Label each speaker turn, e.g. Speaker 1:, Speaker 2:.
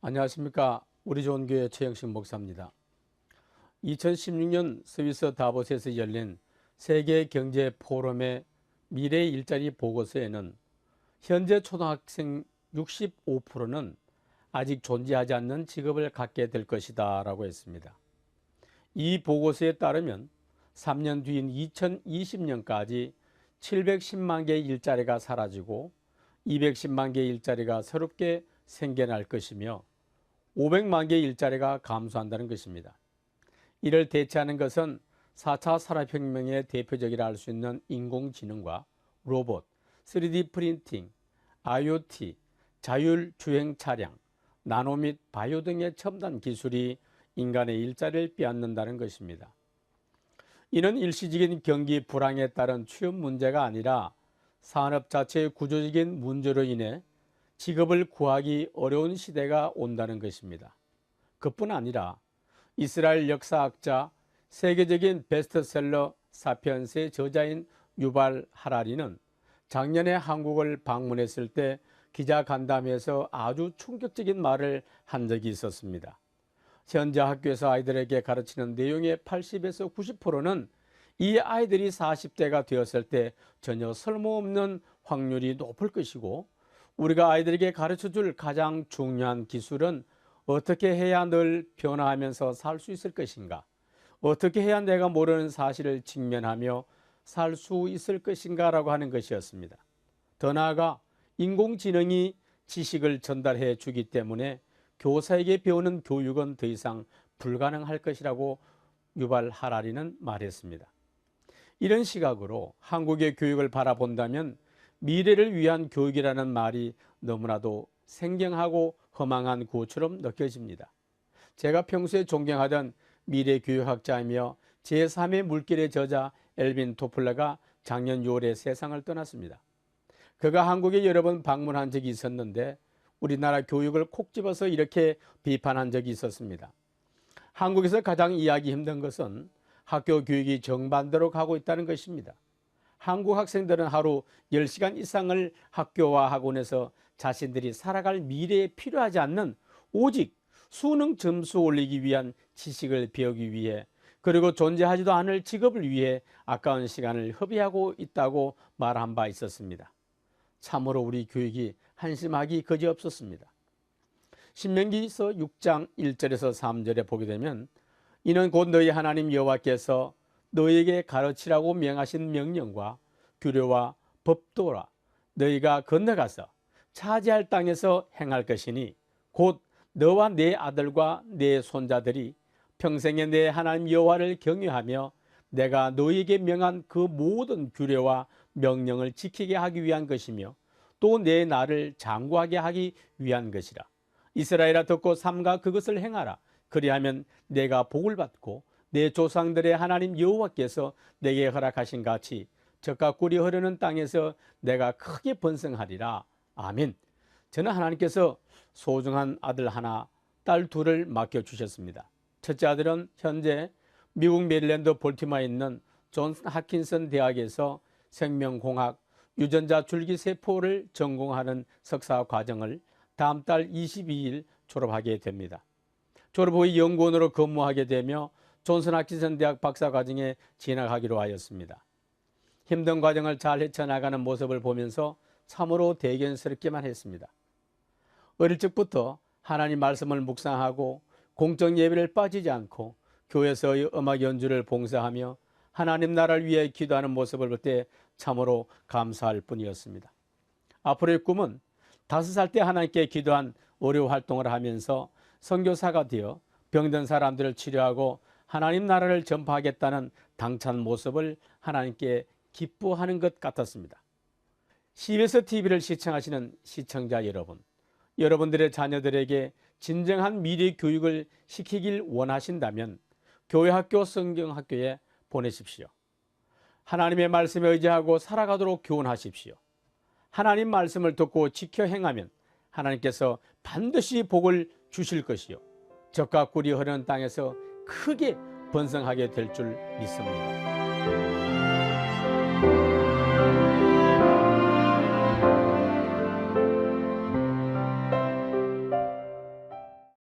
Speaker 1: 안녕하십니까. 우리 좋은 교회 최영식 목사입니다. 2016년 스위스 다보스에서 열린 세계 경제 포럼의 미래 일자리 보고서에는 현재 초등학생 65%는 아직 존재하지 않는 직업을 갖게 될 것이다 라고 했습니다. 이 보고서에 따르면 3년 뒤인 2020년까지 710만 개의 일자리가 사라지고 210만 개의 일자리가 새롭게 생겨날 것이며 500만 개의 일자리가 감소한다는 것입니다. 이를 대체하는 것은 4차 산업혁명의 대표적이라 할 수 있는 인공지능과 로봇, 3D 프린팅, IoT, 자율주행 차량, 나노 및 바이오 등의 첨단 기술이 인간의 일자리를 빼앗는다는 것입니다. 이는 일시적인 경기 불황에 따른 취업 문제가 아니라 산업 자체의 구조적인 문제로 인해 직업을 구하기 어려운 시대가 온다는 것입니다. 그뿐 아니라 이스라엘 역사학자, 세계적인 베스트셀러 사피엔스의 저자인 유발 하라리는 작년에 한국을 방문했을 때 기자간담회에서 아주 충격적인 말을 한 적이 있었습니다. 현재 학교에서 아이들에게 가르치는 내용의 80에서 90%는 이 아이들이 40대가 되었을 때 전혀 쓸모없는 확률이 높을 것이고, 우리가 아이들에게 가르쳐줄 가장 중요한 기술은 어떻게 해야 늘 변화하면서 살 수 있을 것인가, 어떻게 해야 내가 모르는 사실을 직면하며 살 수 있을 것인가 라고 하는 것이었습니다. 더 나아가 인공지능이 지식을 전달해 주기 때문에 교사에게 배우는 교육은 더 이상 불가능할 것이라고 유발 하라리는 말했습니다. 이런 시각으로 한국의 교육을 바라본다면 미래를 위한 교육이라는 말이 너무나도 생경하고 허망한 구호처럼 느껴집니다. 제가 평소에 존경하던 미래교육학자이며 제3의 물길의 저자 엘빈 토플러가 작년 6월에 세상을 떠났습니다. 그가 한국에 여러 번 방문한 적이 있었는데 우리나라 교육을 콕 집어서 이렇게 비판한 적이 있었습니다. 한국에서 가장 이해하기 힘든 것은 학교 교육이 정반대로 가고 있다는 것입니다. 한국 학생들은 하루 10시간 이상을 학교와 학원에서 자신들이 살아갈 미래에 필요하지 않는 오직 수능 점수 올리기 위한 지식을 배우기 위해, 그리고 존재하지도 않을 직업을 위해 아까운 시간을 허비하고 있다고 말한 바 있었습니다. 참으로 우리 교육이 한심하기 그지없었습니다. 신명기서 6장 1절에서 3절에 보게 되면 이는 곧 너희 하나님 여호와께서 너희에게 가르치라고 명하신 명령과 규례와 법도라 너희가 건너가서 차지할 땅에서 행할 것이니 곧 너와 네 아들과 네 손자들이 평생에 내 하나님 여호와를 경외하며 내가 너희에게 명한 그 모든 규례와 명령을 지키게 하기 위한 것이며 또 내 나를 장구하게 하기 위한 것이라. 이스라엘아 듣고 삼가 그것을 행하라. 그리하면 내가 복을 받고 내 조상들의 하나님 여호와께서 내게 허락하신 같이 젖과 꿀이 흐르는 땅에서 내가 크게 번성하리라. 아멘. 저는 하나님께서 소중한 아들 하나, 딸 둘을 맡겨주셨습니다. 첫째 아들은 현재 미국 메릴랜드 볼티모어에 있는 존슨 핫킨슨 대학에서 생명공학, 유전자 줄기세포를 전공하는 석사 과정을 다음 달 22일 졸업하게 됩니다. 졸업 후 연구원으로 근무하게 되며 존슨 핫킨슨 대학 박사과정에 진학하기로 하였습니다. 힘든 과정을 잘 헤쳐나가는 모습을 보면서 참으로 대견스럽기만 했습니다. 어릴 적부터 하나님 말씀을 묵상하고 공적 예배를 빠지지 않고 교회에서의 음악 연주를 봉사하며 하나님 나라를 위해 기도하는 모습을 볼 때 참으로 감사할 뿐이었습니다. 앞으로의 꿈은 5살 때 하나님께 기도한 의료 활동을 하면서 선교사가 되어 병든 사람들을 치료하고 하나님 나라를 전파하겠다는 당찬 모습을 하나님께 기뻐하는 것 같았습니다. CBS TV를 시청하시는 시청자 여러분, 여러분들의 자녀들에게 진정한 미래 교육을 시키길 원하신다면 교회학교 성경학교에 보내십시오. 하나님의 말씀에 의지하고 살아가도록 교훈하십시오. 하나님 말씀을 듣고 지켜 행하면 하나님께서 반드시 복을 주실 것이요 젖과 꿀이 흐르는 땅에서 크게 번성하게 될 줄 믿습니다.